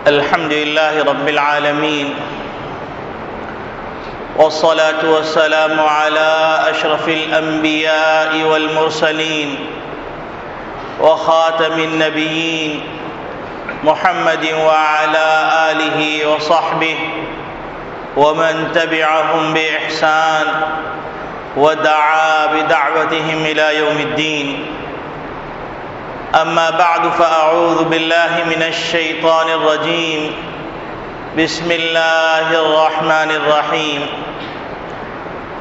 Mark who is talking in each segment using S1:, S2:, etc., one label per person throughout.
S1: الحمد لله رب العالمين، والصلاة والسلام على أشرف الأنبياء والمرسلين وخاتم النبيين محمد وعلى آله وصحبه ومن تبعهم بإحسان ودعا بدعوتهم إلى يوم الدين. أما بعد، فأعوذ بالله من الشيطان الرجيم. بسم الله الرحمن الرحيم.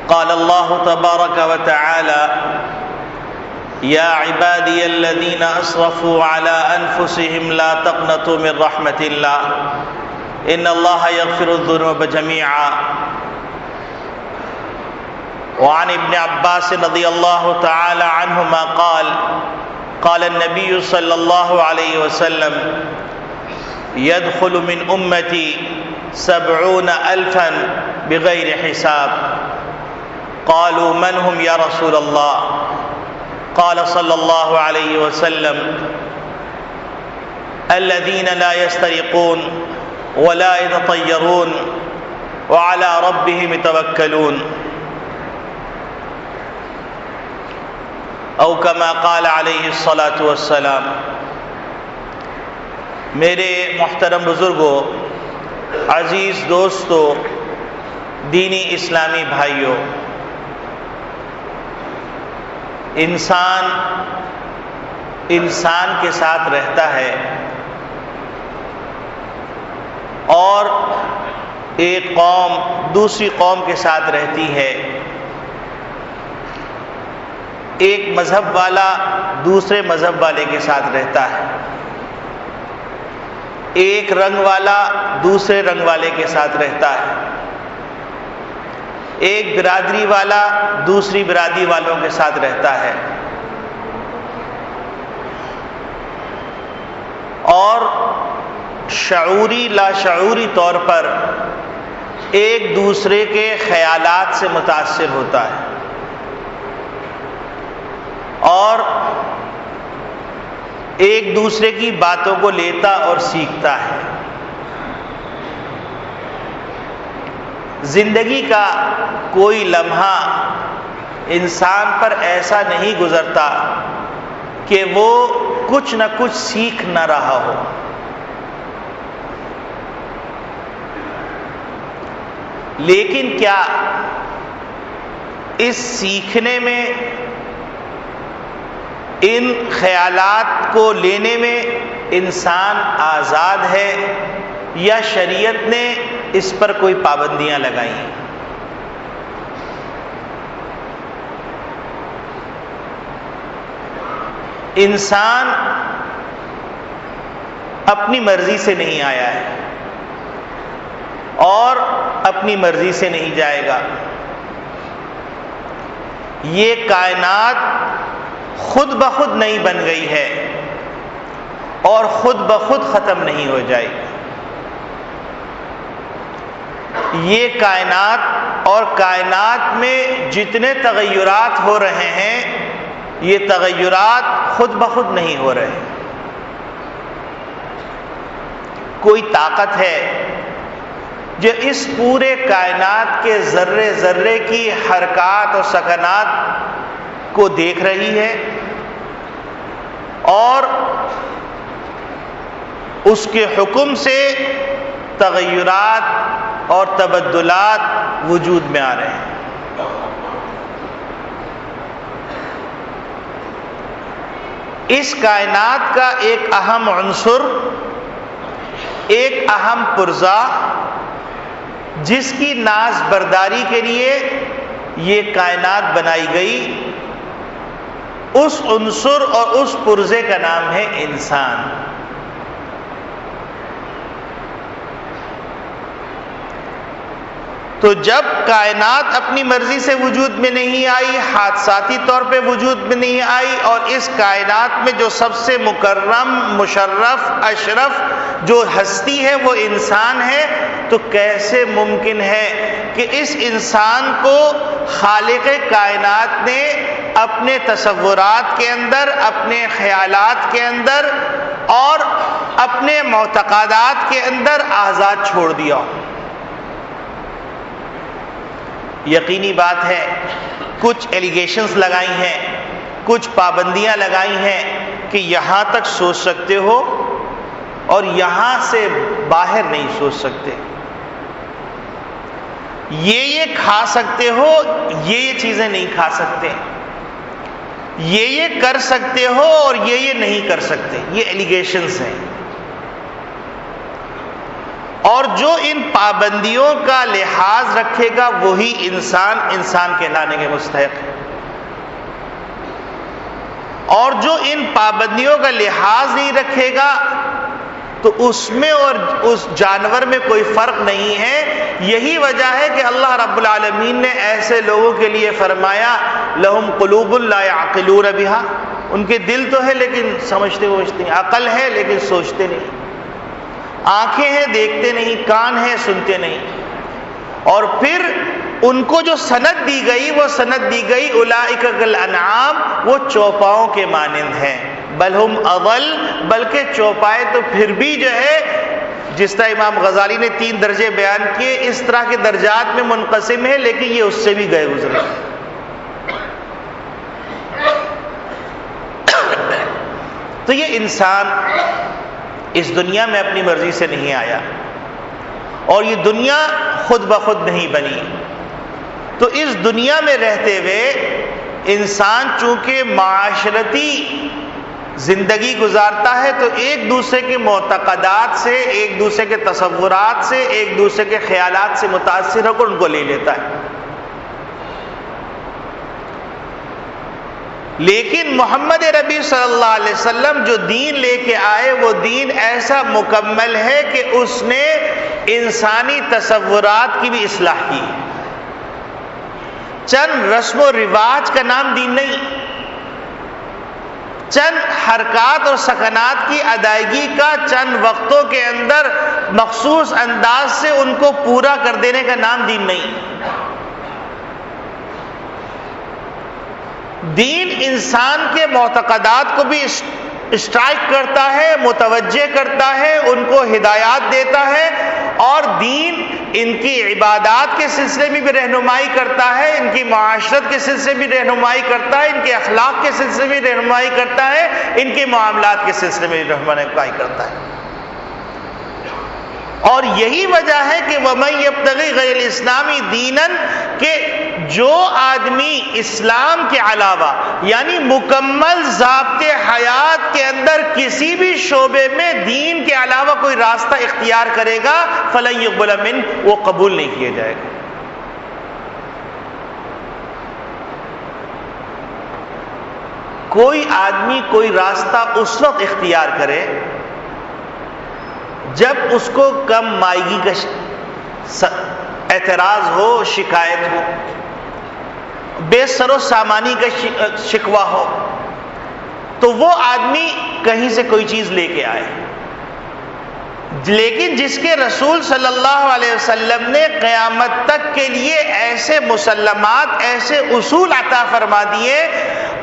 S1: قال الله تبارك وتعالى: يا عبادي الذين أسرفوا على أنفسهم لا تقنطوا من رحمة الله إن الله يغفر الذنوب جميعا. وعن ابن عباس رضي الله تعالى عنهما قال النبي صلى الله عليه وسلم: يدخل من أمتي 70,000 بغير حساب. قالوا: من هم يا رسول الله؟ قال صلى الله عليه وسلم: الذين لا يسترقون ولا يتطيرون وعلى ربهم يتوكلون، او کما قال علیہ الصلاۃ والسلام. میرے محترم بزرگوں، عزیز دوستوں، دینی اسلامی بھائیوں، انسان کے ساتھ رہتا ہے اور ایک قوم دوسری قوم کے ساتھ رہتی ہے، ایک مذہب والا دوسرے مذہب والے کے ساتھ رہتا ہے، ایک رنگ والا دوسرے رنگ والے کے ساتھ رہتا ہے، ایک برادری والا دوسری برادری والوں کے ساتھ رہتا ہے، اور شعوری لاشعوری طور پر ایک دوسرے کے خیالات سے متاثر ہوتا ہے اور ایک دوسرے کی باتوں کو لیتا اور سیکھتا ہے. زندگی کا کوئی لمحہ انسان پر ایسا نہیں گزرتا کہ وہ کچھ نہ کچھ سیکھ نہ رہا ہو. لیکن کیا اس سیکھنے میں، ان خیالات کو لینے میں انسان آزاد ہے یا شریعت نے اس پر کوئی پابندیاں لگائی ہیں؟ انسان اپنی مرضی سے نہیں آیا ہے اور اپنی مرضی سے نہیں جائے گا. یہ کائنات خود بخود نہیں بن گئی ہے اور خود بخود ختم نہیں ہو جائے گی. یہ کائنات اور کائنات میں جتنے تغیرات ہو رہے ہیں، یہ تغیرات خود بخود نہیں ہو رہے. کوئی طاقت ہے جو اس پورے کائنات کے ذرے ذرے کی حرکات اور سکنات کو دیکھ رہی ہے اور اس کے حکم سے تغیرات اور تبدلات وجود میں آ رہے ہیں. اس کائنات کا ایک اہم عنصر، ایک اہم پرزہ جس کی ناز برداری کے لیے یہ کائنات بنائی گئی، اس عنصر اور اس پرزے کا نام ہے انسان. تو جب کائنات اپنی مرضی سے وجود میں نہیں آئی، حادثاتی طور پہ وجود میں نہیں آئی، اور اس کائنات میں جو سب سے مکرم، مشرف، اشرف جو ہستی ہے وہ انسان ہے، تو کیسے ممکن ہے کہ اس انسان کو خالق کائنات نے اپنے تصورات کے اندر، اپنے خیالات کے اندر اور اپنے معتقدات کے اندر آزاد چھوڑ دیا ہو۔ یقینی بات ہے کچھ ایلیگیشنز لگائی ہیں، کچھ پابندیاں لگائی ہیں کہ یہاں تک سوچ سکتے ہو اور یہاں سے باہر نہیں سوچ سکتے، یہ کھا سکتے ہو، یہ چیزیں نہیں کھا سکتے، یہ کر سکتے ہو اور یہ نہیں کر سکتے، یہ ایلیگیشنز ہیں۔ اور جو ان پابندیوں کا لحاظ رکھے گا وہی انسان کہلانے کے مستحق ہے، اور جو ان پابندیوں کا لحاظ نہیں رکھے گا تو اس میں اور اس جانور میں کوئی فرق نہیں ہے۔ یہی وجہ ہے کہ اللہ رب العالمین نے ایسے لوگوں کے لیے فرمایا لہم قلوب لا یعقلون بہا، ان کے دل تو ہے لیکن سمجھتے نہیں، عقل ہے لیکن سوچتے نہیں، آنکھیں ہیں دیکھتے نہیں، کان ہیں سنتے نہیں۔ اور پھر ان کو جو سند دی گئی وہ سند دی گئی اولئک کالانعام، وہ چوپاؤں کے مانند ہیں، بل ہم اضل، بلکہ چوپائے تو پھر بھی جو ہے جس طرح امام غزالی نے 3 درجے بیان کیے اس طرح کے درجات میں منقسم ہے، لیکن یہ اس سے بھی گئے گزرے۔ تو یہ انسان اس دنیا میں اپنی مرضی سے نہیں آیا اور یہ دنیا خود بخود نہیں بنی۔ تو اس دنیا میں رہتے ہوئے انسان چونکہ معاشرتی زندگی گزارتا ہے تو ایک دوسرے کے معتقدات سے، ایک دوسرے کے تصورات سے، ایک دوسرے کے خیالات سے متاثر ہو کر ان کو لے لیتا ہے۔ لیکن محمد ربی صلی اللہ علیہ وسلم جو دین لے کے آئے وہ دین ایسا مکمل ہے کہ اس نے انسانی تصورات کی بھی اصلاح کی۔ چند رسم و رواج کا نام دین نہیں، چند حرکات اور سکنات کی ادائیگی کا چند وقتوں کے اندر مخصوص انداز سے ان کو پورا کر دینے کا نام دین نہیں۔ دین انسان کے معتقدات کو بھی اسٹرائک کرتا ہے، متوجہ کرتا ہے، ان کو ہدایات دیتا ہے، اور دین ان کی عبادات کے سلسلے میں بھی رہنمائی کرتا ہے، ان کی معاشرت کے سلسلے میں بھی رہنمائی کرتا ہے، ان کے اخلاق کے سلسلے میں بھی رہنمائی کرتا ہے، ان کے معاملات کے سلسلے میں بھی رہنمائی کرتا ہے۔ اور یہی وجہ ہے کہ وَمَن يَبْتَغِ غَيْرَ الْإِسْلَامِ دِينًا، کہ جو آدمی اسلام کے علاوہ یعنی مکمل ضابطِ حیات کے اندر کسی بھی شعبے میں دین کے علاوہ کوئی راستہ اختیار کرے گا فَلَن يُقْبَلَ مِنْهُ، وہ قبول نہیں کیا جائے گا۔ کوئی آدمی کوئی راستہ اس وقت اختیار کرے جب اس کو کم مائیگی کا اعتراض ہو، شکایت ہو، بے سر و سامانی کا شکوہ ہو، تو وہ آدمی کہیں سے کوئی چیز لے کے آئے۔ لیکن جس کے رسول صلی اللہ علیہ وسلم نے قیامت تک کے لیے ایسے مسلمات، ایسے اصول عطا فرما دیے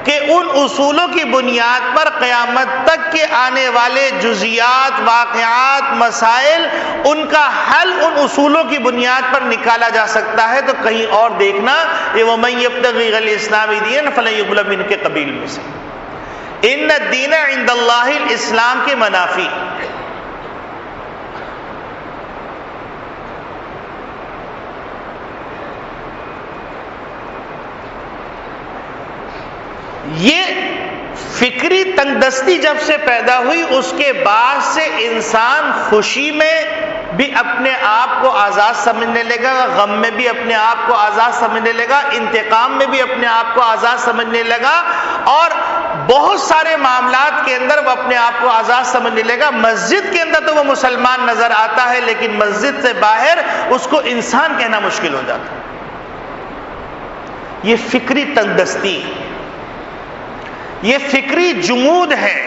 S1: کہ ان اصولوں کی بنیاد پر قیامت تک کے آنے والے جزیات، واقعات، مسائل، ان کا حل ان اصولوں کی بنیاد پر نکالا جا سکتا ہے، تو کہیں اور دیکھنا یہ وَمَن يَبْتَغِي غَيْرَ الْإِسْلَامِ دِينًا فَلَن يُقْبَلَ مِنْهُ کے قبیل میں سے۔ ان الدین عند اللہ الاسلام کے منافی۔ یہ فکری تنگ دستی جب سے پیدا ہوئی اس کے بعد سے انسان خوشی میں بھی اپنے آپ کو آزاد سمجھنے لگا، غم میں بھی اپنے آپ کو آزاد سمجھنے لگا، انتقام میں بھی اپنے آپ کو آزاد سمجھنے لگا، اور بہت سارے معاملات کے اندر وہ اپنے آپ کو آزاد سمجھنے لگا۔ مسجد کے اندر تو وہ مسلمان نظر آتا ہے لیکن مسجد سے باہر اس کو انسان کہنا مشکل ہو جاتا ہے۔ یہ فکری تنگ دستی، یہ فکری جمود ہے،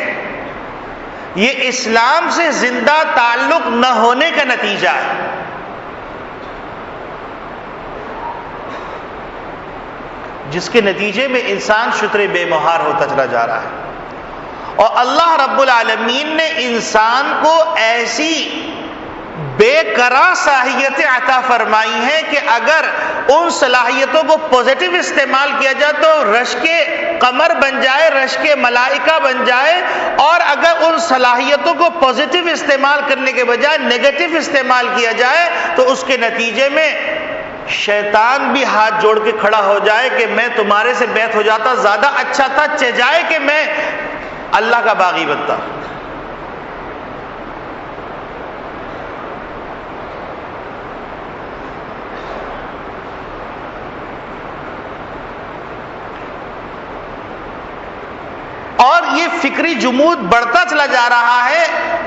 S1: یہ اسلام سے زندہ تعلق نہ ہونے کا نتیجہ ہے۔ جس کے نتیجے میں انسان شتر بے مہار ہوتا چلا جا رہا ہے۔ اور اللہ رب العالمین نے انسان کو ایسی بے قرار صلاحیتیں عطا فرمائی ہیں کہ اگر ان صلاحیتوں کو پوزیٹو استعمال کیا جائے تو رشک قمر بن جائے، رشک ملائکہ بن جائے، اور اگر ان صلاحیتوں کو پوزیٹو استعمال کرنے کے بجائے نیگیٹو استعمال کیا جائے تو اس کے نتیجے میں شیطان بھی ہاتھ جوڑ کے کھڑا ہو جائے کہ میں تمہارے سے بیعت ہو جاتا، زیادہ اچھا تھا چجائے کہ میں اللہ کا باغی بنتا۔ اور یہ فکری جمود بڑھتا چلا جا رہا ہے،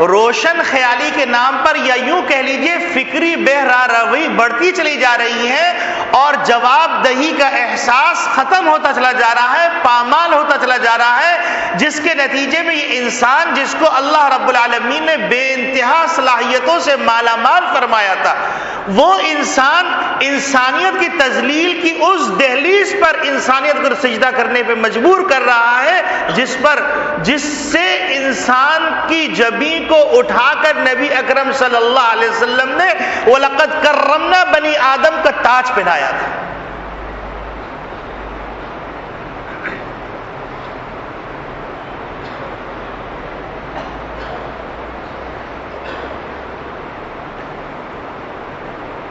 S1: روشن خیالی کے نام پر، یا یوں کہہ لیجئے فکری بہرہ روی بڑھتی چلی جا رہی ہے، اور جواب دہی کا احساس ختم ہوتا چلا جا رہا ہے، پامال ہوتا چلا جا رہا ہے، جس کے نتیجے میں یہ انسان جس کو اللہ رب العالمین نے بے انتہا صلاحیتوں سے مالا مال فرمایا تھا، وہ انسان انسانیت کی تذلیل کی اس دہلیز پر انسانیت کو سجدہ کرنے پہ مجبور کر رہا ہے جس سے انسان کی جبین کو اٹھا کر نبی اکرم صلی اللہ علیہ وسلم نے وَلَقَدْ كَرَّمْنَا بنی آدم کا تاج پہنایا تھا۔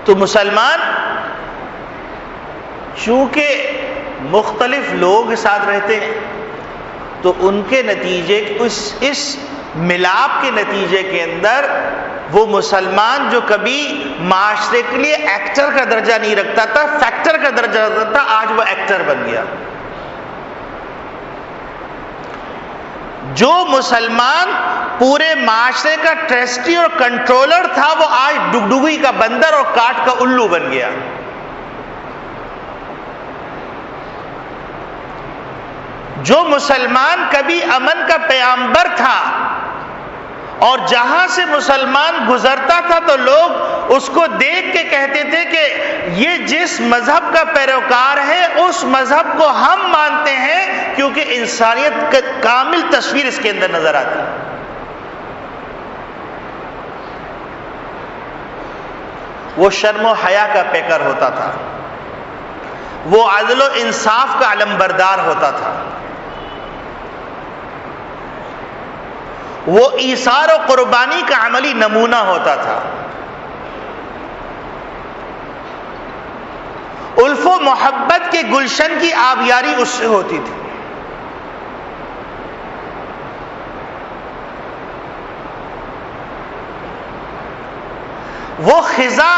S1: تو مسلمان چونکہ مختلف لوگ ساتھ رہتے ہیں تو ان کے نتیجے اس ملاپ کے نتیجے کے اندر وہ مسلمان جو کبھی معاشرے کے لیے ایکٹر کا درجہ نہیں رکھتا تھا، فیکٹر کا درجہ رکھتا تھا، آج وہ ایکٹر بن گیا۔ جو مسلمان پورے معاشرے کا ٹرسٹی اور کنٹرولر تھا وہ آج ڈگڈگی کا بندر اور کاٹ کا الو بن گیا۔ جو مسلمان کبھی امن کا پیغمبر تھا اور جہاں سے مسلمان گزرتا تھا تو لوگ اس کو دیکھ کے کہتے تھے کہ یہ جس مذہب کا پیروکار ہے اس مذہب کو ہم مانتے ہیں، کیونکہ انسانیت کا کامل تصویر اس کے اندر نظر آتی ہے۔ وہ شرم و حیا کا پیکر ہوتا تھا، وہ عدل و انصاف کا علمبردار ہوتا تھا، وہ ایثار و قربانی کا عملی نمونہ ہوتا تھا، الف و محبت کے گلشن کی آبیاری اس سے ہوتی تھی۔ وہ خزاں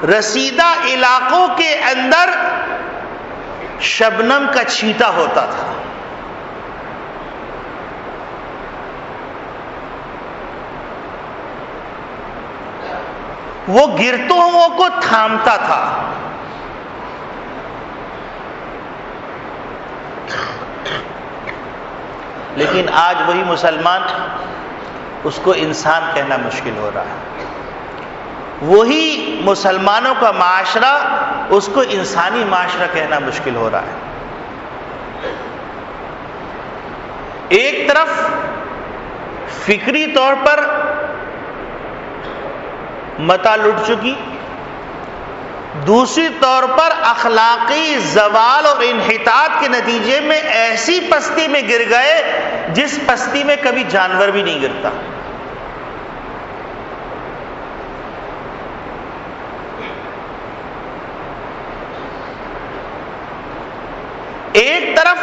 S1: رسیدہ علاقوں کے اندر شبنم کا چھیٹا ہوتا تھا۔ وہ گرتوں کو تھامتا تھا۔ لیکن آج وہی مسلمان، اس کو انسان کہنا مشکل ہو رہا ہے۔ وہی مسلمانوں کا معاشرہ، اس کو انسانی معاشرہ کہنا مشکل ہو رہا ہے۔ ایک طرف فکری طور پر متا لٹ چکی، دوسری طور پر اخلاقی زوال اور انحطاط کے نتیجے میں ایسی پستی میں گر گئے جس پستی میں کبھی جانور بھی نہیں گرتا۔ ایک طرف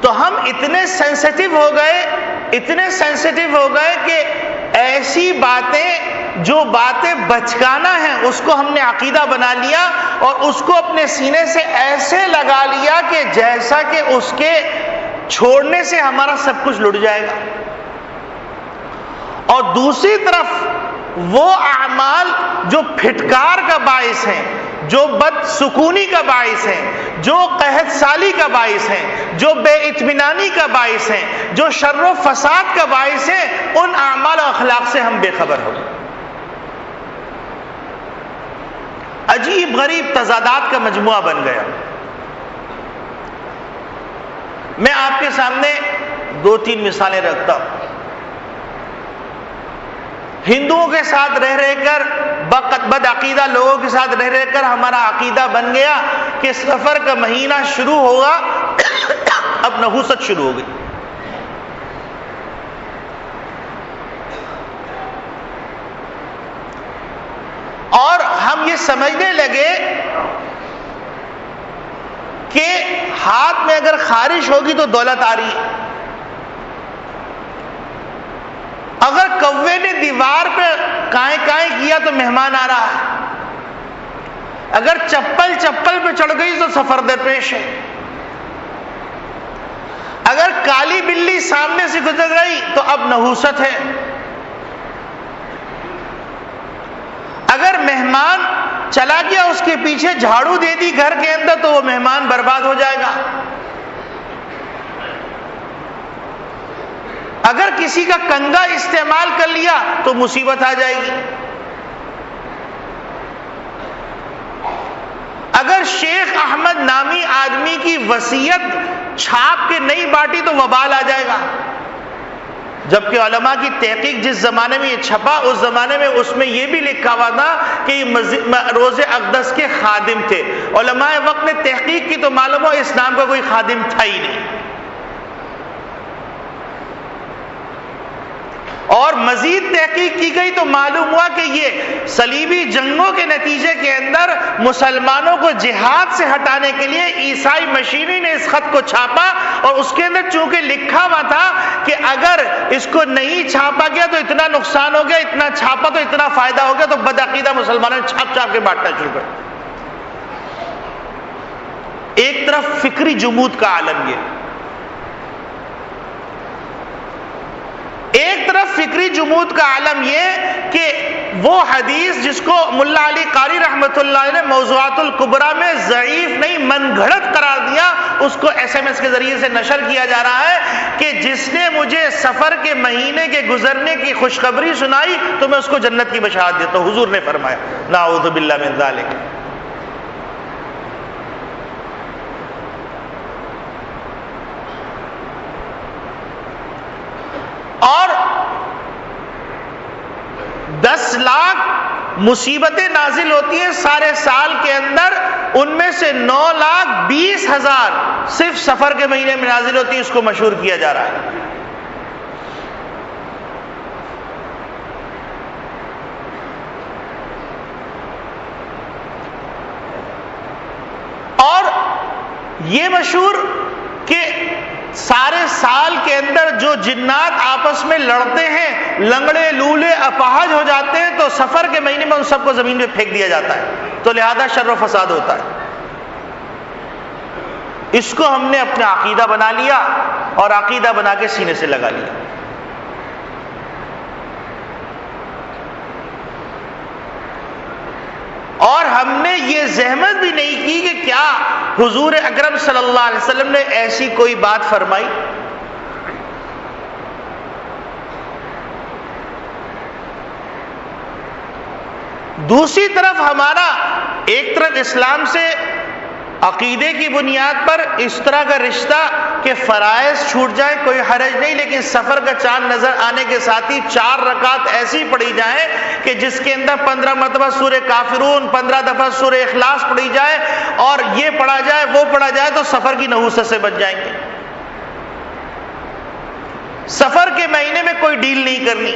S1: تو ہم اتنے سینسیٹیو ہو گئے کہ ایسی باتیں جو باتیں بچکانا ہیں اس کو ہم نے عقیدہ بنا لیا اور اس کو اپنے سینے سے ایسے لگا لیا کہ جیسا کہ اس کے چھوڑنے سے ہمارا سب کچھ لٹ جائے گا۔ اور دوسری طرف وہ اعمال جو پھٹکار کا باعث ہیں، جو بد سکونی کا باعث ہیں، جو قحط سالی کا باعث ہیں، جو بے اطمینانی کا باعث ہیں، جو شر و فساد کا باعث ہیں، ان اعمال و اخلاق سے ہم بے خبر ہو گئے۔ عجیب غریب تضادات کا مجموعہ بن گیا۔ کے سامنے 2-3 مثالیں رکھتا ہوں. ہندوؤں کے ساتھ رہ کر، بد عقیدہ لوگوں کے ساتھ رہ کر ہمارا عقیدہ بن گیا کہ سفر کا مہینہ شروع ہوگا، اب نحوست شروع ہو گئی. اور ہم یہ سمجھنے لگے کہ ہاتھ میں اگر خارش ہوگی تو دولت آ رہی ہے. اگر کوے نے دیوار پہ کائیں کائیں کیا تو مہمان آ رہا ہے. اگر چپل پہ چڑھ گئی تو سفر درپیش ہے. اگر کالی بلی سامنے سے گزر گئی تو اب نحوست ہے. اگر مہمان چلا گیا اس کے پیچھے جھاڑو دے دی گھر کے اندر تو وہ مہمان برباد ہو جائے گا. اگر کسی کا کنگا استعمال کر لیا تو مصیبت آ جائے گی. اگر شیخ احمد نامی آدمی کی وصیت چھاپ کے نہیں بانٹی تو وبال آ جائے گا. جبکہ علماء کی تحقیق جس زمانے میں یہ چھپا اس زمانے میں اس میں یہ بھی لکھا ہوا تھا کہ یہ روزہ اقدس کے خادم تھے. علماء وقت نے تحقیق کی تو معلوم ہو اسلام کا کوئی خادم تھا ہی نہیں. اور مزید تحقیق کی گئی تو معلوم ہوا کہ یہ صلیبی جنگوں کے نتیجے کے اندر مسلمانوں کو جہاد سے ہٹانے کے لیے عیسائی مشینری نے اس خط کو چھاپا، اور اس کے اندر چونکہ لکھا ہوا تھا کہ اگر اس کو نہیں چھاپا گیا تو اتنا نقصان ہو گیا، اتنا چھاپا تو اتنا فائدہ ہو گیا، تو بدعقیدہ مسلمانوں نے چھاپ چھاپ کے بانٹنا شروع کر. ایک طرف فکری جمود کا عالم یہ، ایک طرف فکری جمود کا عالم یہ کہ وہ حدیث جس کو ملا علی قاری رحمۃ اللہ علیہ نے موضوعات الکبریٰ میں ضعیف نہیں من گھڑت قرار دیا، اس کو SMS کے ذریعے سے نشر کیا جا رہا ہے کہ جس نے مجھے سفر کے مہینے کے گزرنے کی خوشخبری سنائی تو میں اس کو جنت کی بشارت دیتا ہوں. حضور نے فرمایا نعوذ باللہ من ذالک. اور 10 لاکھ مصیبتیں نازل ہوتی ہیں سارے سال کے اندر، ان میں سے 9,20,000 صرف سفر کے مہینے میں نازل ہوتی ہیں. اس کو مشہور کیا جا رہا ہے. اور یہ مشہور کہ سارے سال کے اندر جو جنات آپس میں لڑتے ہیں، لنگڑے لولے اپاہج ہو جاتے ہیں، تو سفر کے مہینے میں ان سب کو زمین پہ پھینک دیا جاتا ہے، تو لہذا شر و فساد ہوتا ہے. اس کو ہم نے اپنا عقیدہ بنا لیا اور عقیدہ بنا کے سینے سے لگا لیا. اور ہم نے یہ زحمت بھی نہیں کی کہ کیا حضور اکرم صلی اللہ علیہ وسلم نے ایسی کوئی بات فرمائی. دوسری طرف ہمارا ایک طرف اسلام سے عقیدے کی بنیاد پر اس طرح کا رشتہ کہ فرائض چھوٹ جائے کوئی حرج نہیں، لیکن سفر کا چاند نظر آنے کے ساتھ ہی 4 رکعت ایسی پڑھی جائیں کہ جس کے اندر 15 مرتبہ سورہ کافرون، 15 دفعہ سورہ اخلاص پڑھی جائے، اور یہ پڑھا جائے وہ پڑھا جائے تو سفر کی نحوست سے بچ جائیں گے. سفر کے مہینے میں کوئی ڈیل نہیں کرنی،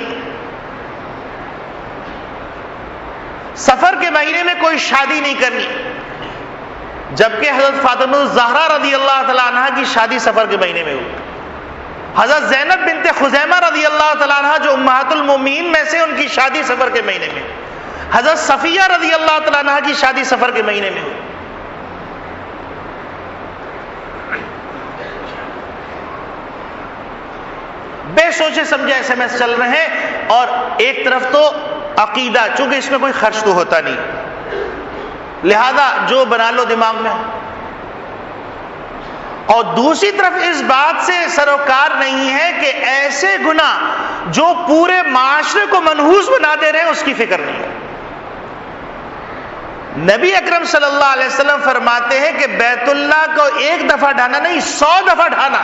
S1: سفر کے مہینے میں کوئی شادی نہیں کرنی، جبکہ حضرت فاطمہ الزہرا رضی اللہ تعالیٰ عنہ کی شادی سفر کے مہینے میں ہوئی. حضرت زینب بنت خزیمہ رضی اللہ تعالیٰ عنہ جو امہات المومنین میں سے، ان کی شادی سفر کے مہینے میں. حضرت صفیہ رضی اللہ تعالیٰ عنہ کی شادی سفر کے مہینے میں ہوئی. بے سوچے سمجھے SMS چل رہے ہیں، اور ایک طرف تو عقیدہ، چونکہ اس میں کوئی خرچ تو ہوتا نہیں، لہذا جو بنا لو دماغ میں، اور دوسری طرف اس بات سے سروکار نہیں ہے کہ ایسے گناہ جو پورے معاشرے کو منحوس بنا دے رہے ہیں اس کی فکر نہیں ہے. نبی اکرم صلی اللہ علیہ وسلم فرماتے ہیں کہ بیت اللہ کو 1 دفعہ ڈھانا نہیں، 100 دفعہ ڈھانا.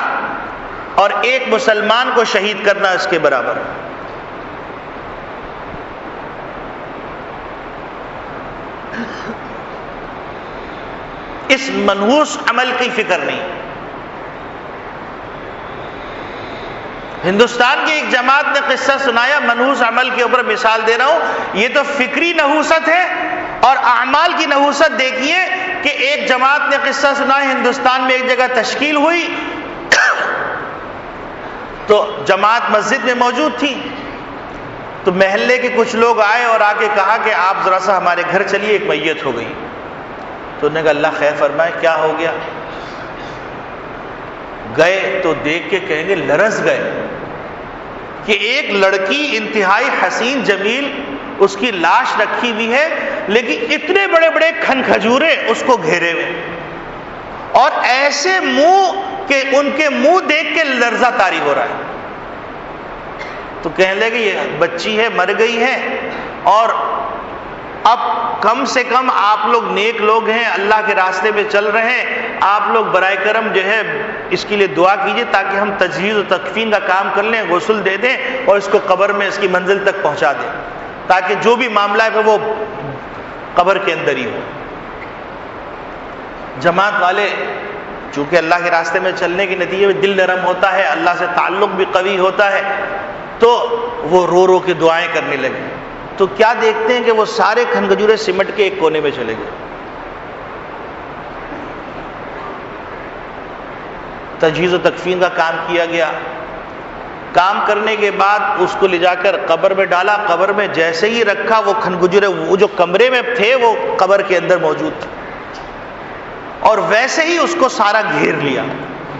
S1: اور ایک مسلمان کو شہید کرنا اس کے برابر ہے۔ اس منحوس عمل کی فکر نہیں۔ ہندوستان کی ایک جماعت نے قصہ سنایا، منحوس عمل کے اوپر مثال دے رہا ہوں، یہ تو فکری نحوست ہے، اور اعمال کی نحوست دیکھیے کہ ایک جماعت نے قصہ سنایا، ہندوستان میں ایک جگہ تشکیل ہوئی تو جماعت مسجد میں موجود تھی، تو محلے کے کچھ لوگ آئے اور آ کے کہا کہ آپ ذرا سا ہمارے گھر چلیے، ایک میت ہو گئی۔ تو انہوں نے کہا اللہ خیر فرمائے، کیا ہو گیا؟ گئے تو دیکھ کے کہیں گے لرز گئے کہ ایک لڑکی انتہائی حسین جمیل، اس کی لاش رکھی ہوئی ہے، لیکن اتنے بڑے بڑے کھن کھجورے اس کو گھیرے ہوئے، اور ایسے منہ کہ ان کے منہ دیکھ کے لرزہ طاری ہو رہا ہے۔ تو کہنے لگے یہ بچی ہے، مر گئی ہے، اور اب کم سے کم آپ لوگ نیک لوگ ہیں، اللہ کے راستے میں چل رہے ہیں، آپ لوگ برائے کرم جو ہے اس کے لیے دعا کیجئے تاکہ ہم تجہیز و تکفین کا کام کر لیں، غسل دے دیں اور اس کو قبر میں اس کی منزل تک پہنچا دیں، تاکہ جو بھی معاملہ ہے وہ قبر کے اندر ہی ہو۔ جماعت والے چونکہ اللہ کے راستے میں چلنے کے نتیجے میں دل نرم ہوتا ہے، اللہ سے تعلق بھی قوی ہوتا ہے، تو وہ رو رو کے دعائیں کرنے لگے۔ تو کیا دیکھتے ہیں کہ وہ سارے کھن کھجورے سمٹ کے ایک کونے میں چلے گئے۔ تجہیز و تکفین کا کام کیا گیا، کام کرنے کے بعد اس کو لے جا کر قبر میں ڈالا، قبر میں جیسے ہی رکھا وہ کھن کھجورے وہ جو کمرے میں تھے وہ قبر کے اندر موجود تھے، اور ویسے ہی اس کو سارا گھیر لیا،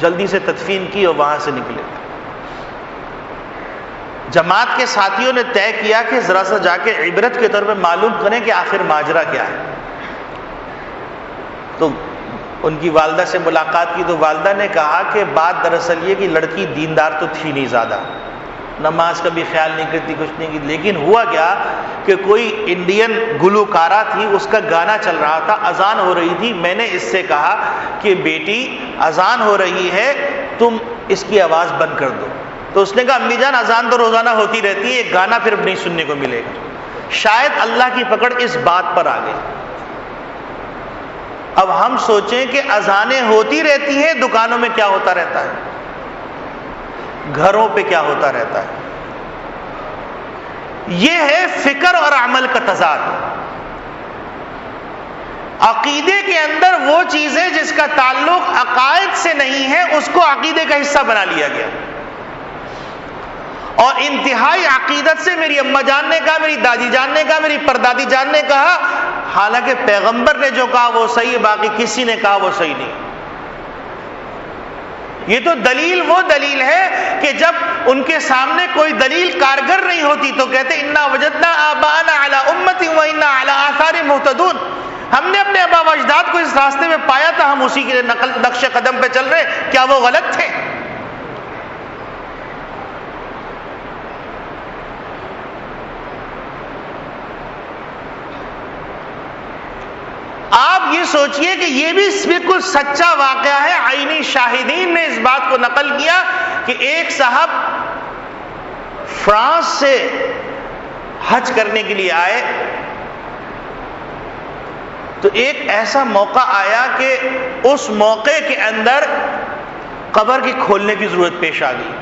S1: جلدی سے تدفین کی اور وہاں سے نکلے۔ جماعت کے ساتھیوں نے طے کیا کہ ذرا سا جا کے عبرت کے طور پہ معلوم کریں کہ آخر ماجرا کیا ہے۔ تو ان کی والدہ سے ملاقات کی تو والدہ نے کہا کہ بات دراصل یہ کہ لڑکی دیندار تو تھی نہیں زیادہ، نماز کا بھی خیال نہیں کرتی، کچھ نہیں کی، لیکن ہوا کیا کہ کوئی انڈین گلوکارہ تھی، اس کا گانا چل رہا تھا، اذان ہو رہی تھی، میں نے اس سے کہا کہ بیٹی اذان ہو رہی ہے، تم اس کی آواز بند کر دو۔ تو اس نے کہا امی جان اذان تو روزانہ ہوتی رہتی ہے، ایک گانا پھر نہیں سننے کو ملے گا۔ شاید اللہ کی پکڑ اس بات پر آ گئی۔ اب ہم سوچیں کہ اذانیں ہوتی رہتی ہیں، دکانوں میں کیا ہوتا رہتا ہے، گھروں پہ کیا ہوتا رہتا ہے۔ یہ ہے فکر اور عمل کا تضاد۔ عقیدے کے اندر وہ چیزیں جس کا تعلق عقائد سے نہیں ہے اس کو عقیدے کا حصہ بنا لیا گیا، اور انتہائی عقیدت سے میری اماں جان نے کہا، میری دادی جان نے کہا، میری پردادی جان نے کہا، حالانکہ پیغمبر نے جو کہا وہ صحیح ہے، باقی کسی نے کہا وہ صحیح نہیں۔ یہ تو دلیل وہ دلیل ہے کہ جب ان کے سامنے کوئی دلیل کارگر نہیں ہوتی تو کہتے انا وجدنا آباءنا علی امتی و انا علی آثار مہتدون، ہم نے اپنے آبا و اجداد کو اس راستے میں پایا تھا، ہم اسی کے نقش قدم پہ چل رہے، کیا وہ غلط تھے؟ آپ یہ سوچئے کہ یہ بھی بالکل سچا واقعہ ہے، عینی شاہدین نے اس بات کو نقل کیا کہ ایک صاحب فرانس سے حج کرنے کے لیے آئے تو ایک ایسا موقع آیا کہ اس موقع کے اندر قبر کی کھولنے کی ضرورت پیش آ گئی۔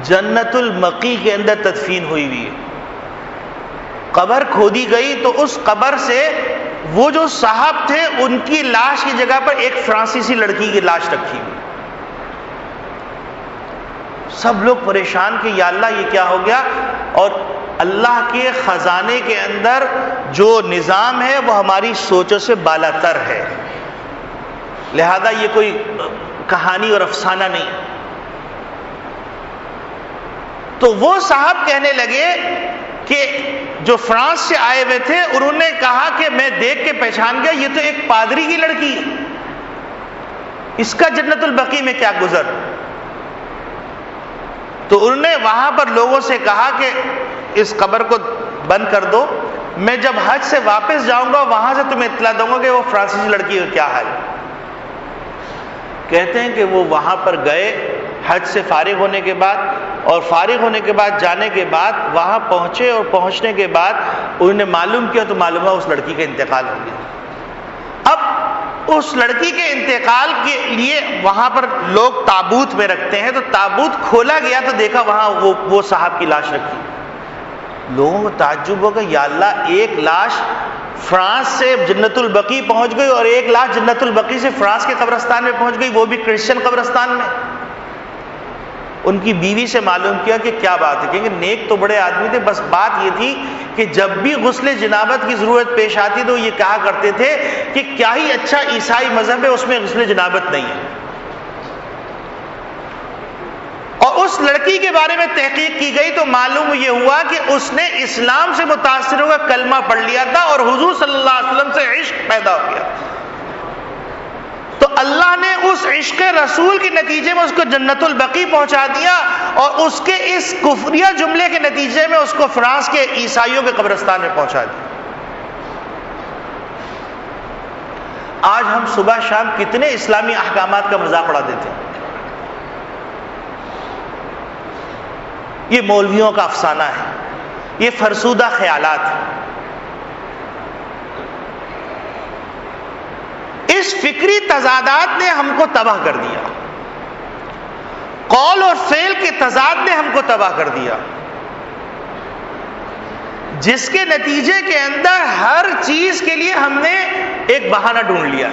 S1: جنت المقی کے اندر تدفین ہوئی ہوئی ہے، قبر کھودی گئی تو اس قبر سے وہ جو صاحب تھے ان کی لاش کی جگہ پر ایک فرانسیسی لڑکی کی لاش رکھی ہوئی۔ سب لوگ پریشان کہ یا اللہ یہ کیا ہو گیا، اور اللہ کے خزانے کے اندر جو نظام ہے وہ ہماری سوچوں سے بالا تر ہے، لہذا یہ کوئی کہانی اور افسانہ نہیں۔ تو وہ صاحب کہنے لگے کہ جو فرانس سے آئے ہوئے تھے انہوں نے کہا کہ میں دیکھ کے پہچان گیا یہ تو ایک پادری کی لڑکی ہے، اس کا جنت البقیع میں کیا گزر۔ تو انہوں نے وہاں پر لوگوں سے کہا کہ اس قبر کو بند کر دو، میں جب حج سے واپس جاؤں گا وہاں سے تمہیں اطلاع دوں گا کہ وہ فرانسیسی لڑکی کا کیا حال ہے۔ کہتے ہیں کہ وہ وہاں پر گئے حج سے فارغ ہونے کے بعد، اور فارغ ہونے کے بعد جانے کے بعد وہاں پہنچے، اور پہنچنے کے بعد انہوں نے معلوم کیا تو معلوم ہوا اس لڑکی کا انتقال ہو گیا۔ اب اس لڑکی کے انتقال کے لیے وہاں پر لوگ تابوت میں رکھتے ہیں، تو تابوت کھولا گیا تو دیکھا وہاں وہ صاحب کی لاش رکھی۔ لوگوں کو تعجب ہوگا، یا اللہ، ایک لاش فرانس سے جنت البقیع پہنچ گئی اور ایک لاش جنت البقیع سے فرانس کے قبرستان میں پہنچ گئی، وہ بھی کرسچن قبرستان میں۔ ان کی بیوی سے معلوم کیا کہ کیا بات ہے، کیونکہ نیک تو بڑے آدمی تھے، بس بات یہ تھی کہ جب بھی غسل جنابت کی ضرورت پیش آتی تو یہ کہا کرتے تھے کہ کیا ہی اچھا عیسائی مذہب ہے، اس میں غسل جنابت نہیں ہے۔ اور اس لڑکی کے بارے میں تحقیق کی گئی تو معلوم یہ ہوا کہ اس نے اسلام سے متاثر ہو کر کلمہ پڑھ لیا تھا اور حضور صلی اللہ علیہ وسلم سے عشق پیدا ہو گیا۔ تو اللہ نے اس عشق رسول کے نتیجے میں اس کو جنت البقیع پہنچا دیا، اور اس کے اس کفریہ جملے کے نتیجے میں اس کو فرانس کے عیسائیوں کے قبرستان میں پہنچا دیا۔ آج ہم صبح شام کتنے اسلامی احکامات کا مذاق اڑا دیتے ہیں۔ یہ مولویوں کا افسانہ ہے، یہ فرسودہ خیالات ہیں۔ اس فکری تضادات نے ہم کو تباہ کر دیا، قول اور فعل کے تضاد نے ہم کو تباہ کر دیا، جس کے نتیجے کے اندر ہر چیز کے لیے ہم نے ایک بہانہ ڈھونڈ لیا۔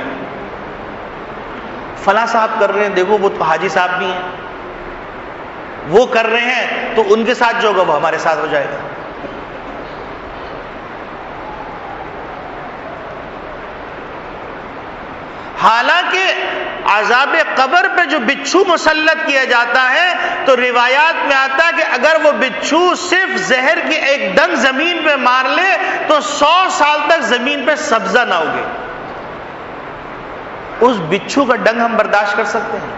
S1: فلاں صاحب کر رہے ہیں، دیکھو وہ تو حاجی صاحب بھی ہیں، وہ کر رہے ہیں تو ان کے ساتھ جو ہوگا وہ ہمارے ساتھ ہو جائے گا۔ حالانکہ عذاب قبر پہ جو بچھو مسلط کیا جاتا ہے تو روایات میں آتا ہے کہ اگر وہ بچھو صرف زہر کی ایک ڈنگ زمین پہ مار لے تو 100 سال تک زمین پہ سبزہ نہ اگے۔ اس بچھو کا ڈنگ ہم برداشت کر سکتے ہیں؟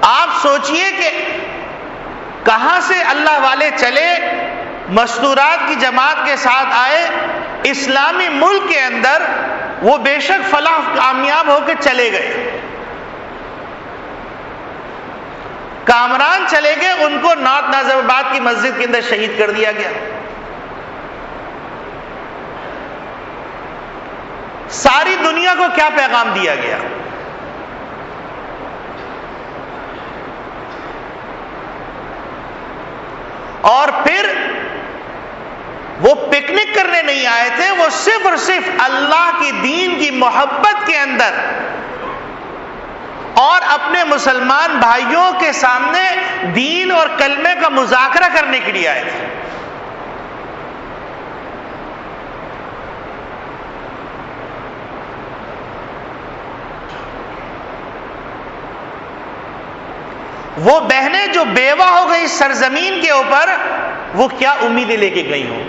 S1: آپ سوچئے کہ کہاں سے اللہ والے چلے، مستورات کی جماعت کے ساتھ آئے، اسلامی ملک کے اندر وہ بے شک فلاح کامیاب ہو کے چلے گئے، کامران چلے گئے، ان کو نارتھ نازم آباد کی مسجد کے اندر شہید کر دیا گیا۔ ساری دنیا کو کیا پیغام دیا گیا؟ اور پھر وہ پکنک کرنے نہیں آئے تھے، وہ صرف اور صرف اللہ کی دین کی محبت کے اندر اور اپنے مسلمان بھائیوں کے سامنے دین اور کلمے کا مذاکرہ کرنے کے لیے آئے تھے۔ وہ بہنیں جو بیوہ ہو گئی سرزمین کے اوپر، وہ کیا امیدیں لے کے گئی ہوں،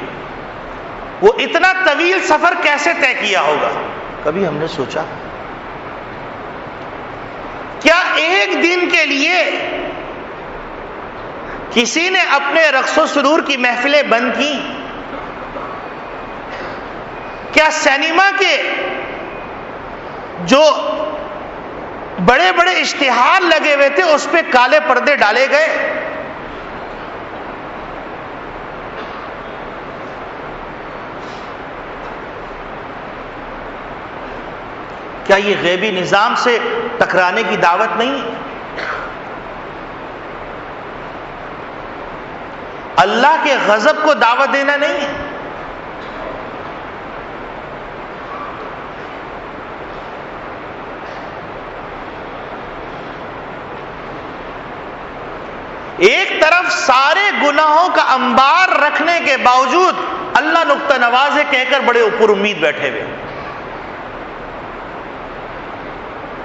S1: وہ اتنا طویل سفر کیسے طے کیا ہوگا؟ کبھی ہم نے سوچا؟ کیا ایک دن کے لیے کسی نے اپنے رقص و سرور کی محفلیں بند کی؟ کیا سینما کے جو بڑے بڑے اشتہار لگے ہوئے تھے اس پہ کالے پردے ڈالے گئے؟ کیا یہ غیبی نظام سے ٹکرانے کی دعوت نہیں؟ اللہ کے غضب کو دعوت دینا نہیں ہے؟ ایک طرف سارے گناہوں کا انبار رکھنے کے باوجود اللہ نقطہ نواز ہے کہہ کر بڑے اوپر امید بیٹھے ہوئے،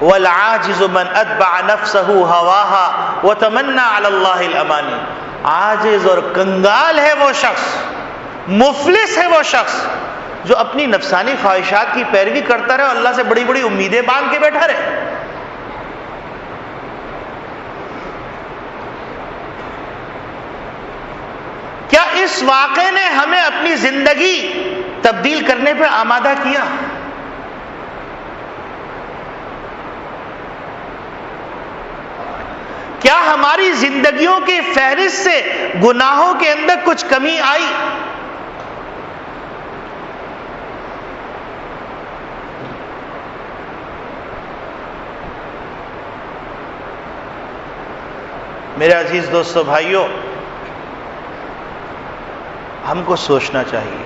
S1: وَالْعَاجِزُ مَنْ أَتْبَعَ نَفْسَهُ هَوَاهَا وَتَمَنَّى عَلَى اللَّهِ الْأَمَانِي۔ عاجز اور کنگال ہے وہ شخص، مفلس ہے وہ شخص جو اپنی نفسانی خواہشات کی پیروی کرتا رہے اور اللہ سے بڑی بڑی امیدیں باندھ کے بیٹھا رہے۔ کیا اس واقعے نے ہمیں اپنی زندگی تبدیل کرنے پہ آمادہ کیا. کیا ہماری زندگیوں کی فہرست سے گناہوں کے اندر کچھ کمی آئی؟ میرے عزیز دوستو بھائیوں، ہم کو سوچنا چاہیے.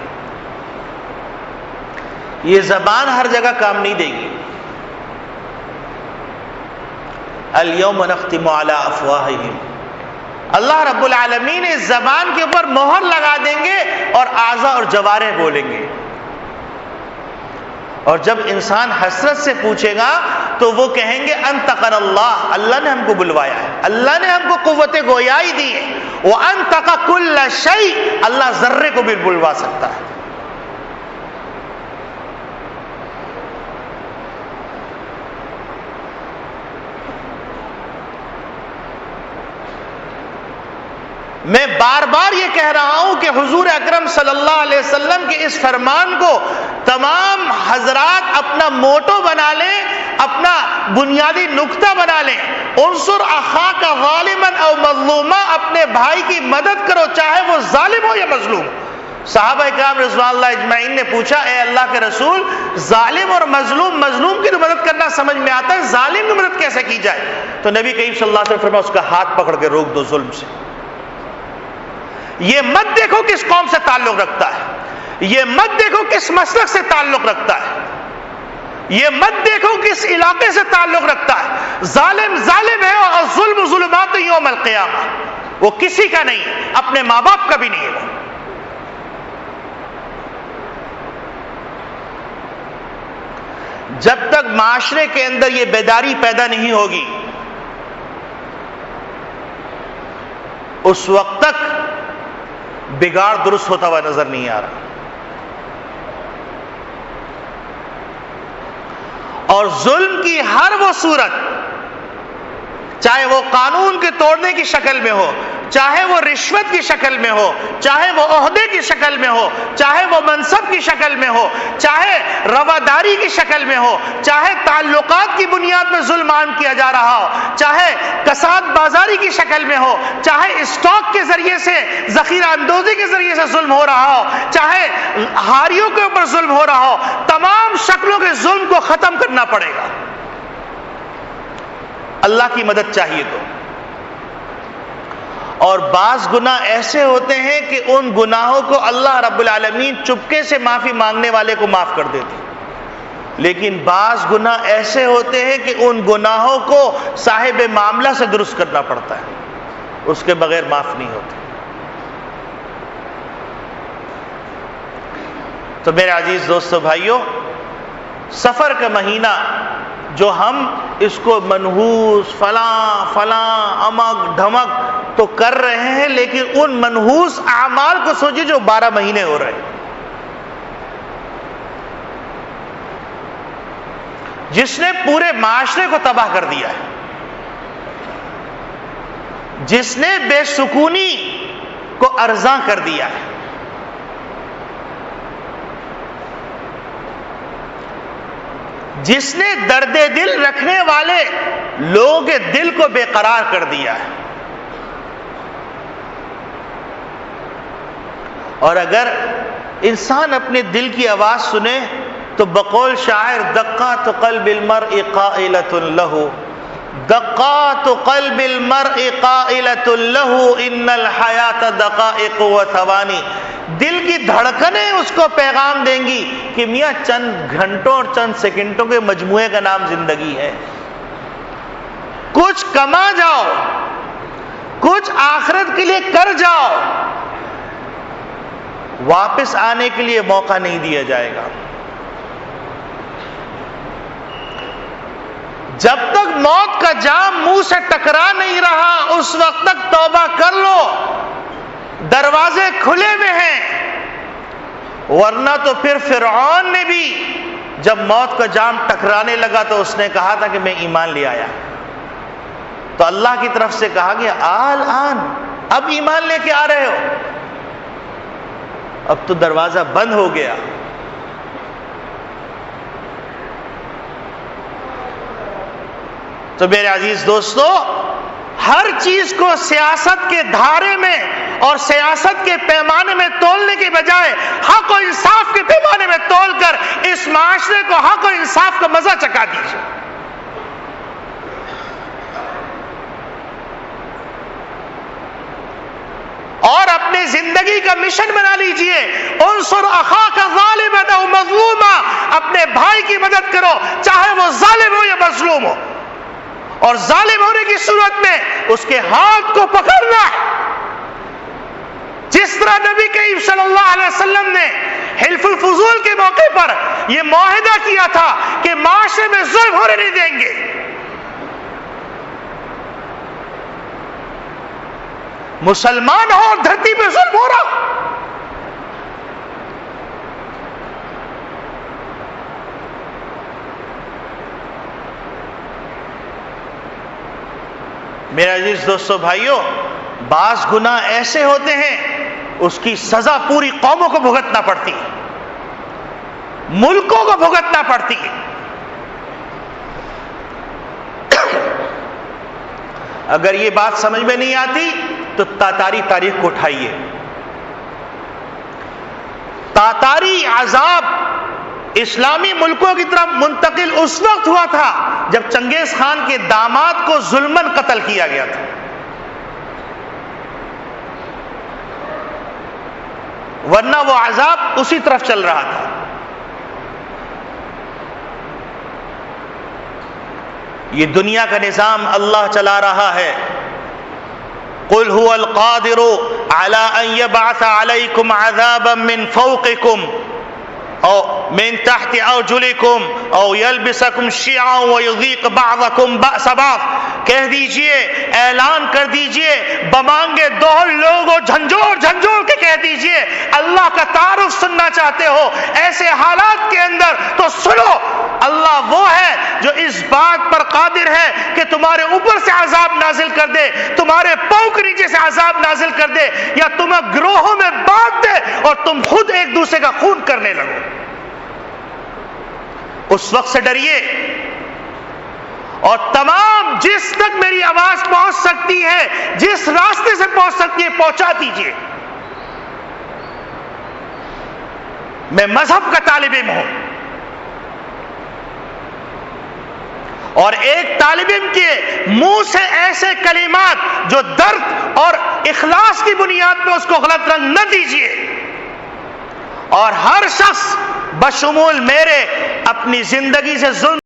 S1: یہ زبان ہر جگہ کام نہیں دے گی. الیوم نختم علی افواہہم، اللہ رب العالمین اس زبان کے اوپر مہر لگا دیں گے اور اعضاء اور جوارح بولیں گے. اور جب انسان حسرت سے پوچھے گا تو وہ کہیں گے انطقنا اللہ، اللہ نے ہم کو بلوایا ہے، اللہ نے ہم کو قوت گویائی دی ہے. وانطق کل شیء، اللہ ذرے کو بھی بلوا سکتا ہے. میں بار بار یہ کہہ رہا ہوں کہ حضور اکرم صلی اللہ علیہ وسلم کے اس فرمان کو تمام حضرات اپنا موٹو بنا لیں، اپنا بنیادی نقطہ بنا لیں. انصر اخاک ظالما او مظلوما، اپنے بھائی کی مدد کرو چاہے وہ ظالم ہو یا مظلوم. صحابہ کرام رضوان اللہ اجمعین نے پوچھا اے اللہ کے رسول، ظالم اور مظلوم کی تو مدد کرنا سمجھ میں آتا ہے، ظالم کی مدد کیسے کی جائے؟ تو نبی کریم صلی اللہ علیہ وسلم فرمایا اس کا ہاتھ پکڑ کے روک دو ظلم سے. یہ مت دیکھو کس قوم سے تعلق رکھتا ہے، یہ مت دیکھو کس مسلک سے تعلق رکھتا ہے، یہ مت دیکھو کس علاقے سے تعلق رکھتا ہے. ظالم ظالم ہے اور ظلم ظلمات یوم القیامہ، وہ کسی کا نہیں، اپنے ماں باپ کا بھی نہیں ہے. جب تک معاشرے کے اندر یہ بیداری پیدا نہیں ہوگی اس وقت تک بگاڑ درست ہوتا ہوا نظر نہیں آ رہا. اور ظلم کی ہر وہ صورت، چاہے وہ قانون کے توڑنے کی شکل میں ہو، چاہے وہ رشوت کی شکل میں ہو، چاہے وہ عہدے کی شکل میں ہو، چاہے وہ منصب کی شکل میں ہو، چاہے رواداری کی شکل میں ہو، چاہے تعلقات کی بنیاد میں ظلم عام کیا جا رہا ہو، چاہے کساد بازاری کی شکل میں ہو، چاہے اسٹاک کے ذریعے سے، ذخیرہ اندوزی کے ذریعے سے ظلم ہو رہا ہو، چاہے ہاریوں کے اوپر ظلم ہو رہا ہو، تمام شکلوں کے ظلم کو ختم کرنا پڑے گا. اللہ کی مدد چاہیے تو. اور بعض گناہ ایسے ہوتے ہیں کہ ان گناہوں کو اللہ رب العالمین چپکے سے معافی مانگنے والے کو معاف کر دیتے ہیں، لیکن بعض گناہ ایسے ہوتے ہیں کہ ان گناہوں کو صاحب معاملہ سے درست کرنا پڑتا ہے، اس کے بغیر معاف نہیں ہوتے. تو میرے عزیز دوستو بھائیوں، سفر کا مہینہ جو ہم اس کو منحوس فلاں امک ڈھمک تو کر رہے ہیں، لیکن ان منحوس اعمال کو سوچیے جو 12 مہینے ہو رہے ہیں، جس نے پورے معاشرے کو تباہ کر دیا ہے، جس نے بے سکونی کو ارزاں کر دیا ہے، جس نے درد دل رکھنے والے لوگوں کے دل کو بے قرار کر دیا ہے. اور اگر انسان اپنے دل کی آواز سنے تو بقول شاعر دقات قلب المرء قائلۃ له، دقات قلب المرء قائلۃ له ان الحیات دقائق وثوانی، دل کی دھڑکنیں اس کو پیغام دیں گی کہ میاں چند گھنٹوں اور چند سیکنڈوں کے مجموعے کا نام زندگی ہے. کچھ کما جاؤ، کچھ آخرت کے لیے کر جاؤ، واپس آنے کے لیے موقع نہیں دیا جائے گا. جب تک موت کا جام منہ سے ٹکرا نہیں رہا اس وقت تک توبہ کر لو، دروازے کھلے میں ہیں. ورنہ تو پھر فرعون نے بھی جب موت کا جام ٹکرانے لگا تو اس نے کہا تھا کہ میں ایمان لے آیا، تو اللہ کی طرف سے کہا گیا آن اب ایمان لے کے آ رہے ہو، اب تو دروازہ بند ہو گیا. تو میرے عزیز دوستو، ہر چیز کو سیاست کے دھارے میں اور سیاست کے پیمانے میں تولنے کے بجائے حق و انصاف کے پیمانے میں تول کر اس معاشرے کو حق و انصاف کا مزہ چکھا دیجیے۔ اور اپنی زندگی کا مشن بنا لیجئے، انصر اخاک ظالما او مظلوما، اپنے بھائی کی مدد کرو چاہے وہ ظالم ہو یا مظلوم ہو، اور ظالم ہونے کی صورت میں اس کے ہاتھ کو پکڑنا، جس طرح نبی کریم صلی اللہ علیہ وسلم نے حلف الفضول کے موقع پر یہ معاہدہ کیا تھا کہ معاشرے میں ظلم ہونے نہیں دیں گے۔ مسلمان ہو اور دھرتی پہ ظلم ہو رہا، میرے عزیز دوستو بھائیوں، بعض گناہ ایسے ہوتے ہیں اس کی سزا پوری قوموں کو بھگتنا پڑتی ہے، ملکوں کو بھگتنا پڑتی ہے۔ اگر یہ بات سمجھ میں نہیں آتی تو تاتاری تاریخ کو اٹھائیے۔ تاتاری عذاب اسلامی ملکوں کی طرف منتقل اس وقت ہوا تھا جب چنگیز خان کے داماد کو ظلماً قتل کیا گیا تھا، ورنہ وہ عذاب اسی طرف چل رہا تھا۔ یہ دنیا کا نظام اللہ چلا رہا ہے۔ قل هو القادر على ان يبعث عليكم عذابا من فوقكم او من تحت ارجلكم او يلبسكم شيعا ويذيق بعضكم باس بعض، کہہ دیجئے، اعلان کر دیجئے، بمانگے دول لوگوں، جھنجھوڑ جھنجھوڑ کے کہہ دیجئے، اللہ کا تعارف سننا چاہتے ہو ایسے حالات کے اندر تو سنو، اللہ وہ ہے جو اس بات پر قادر ہے کہ تمہارے اوپر سے عذاب نازل کر دے، تمہارے پاؤں کے نیچے سے عذاب نازل کر دے، یا تمہیں گروہوں میں بانٹ دے اور تم خود ایک دوسرے کا خون کرنے لگو۔ اس وقت سے ڈریے، اور تمام جس تک میری آواز پہنچ سکتی ہے، جس راستے سے پہنچ سکتی ہے، پہنچا دیجیے۔ میں مذہب کا طالب علم ہوں، اور ایک طالب علم کے منہ سے ایسے کلمات جو درد اور اخلاص کی بنیاد پہ اس کو غلط رنگ نہ دیجیے، اور ہر شخص بشمول میرے اپنی زندگی سے ظلم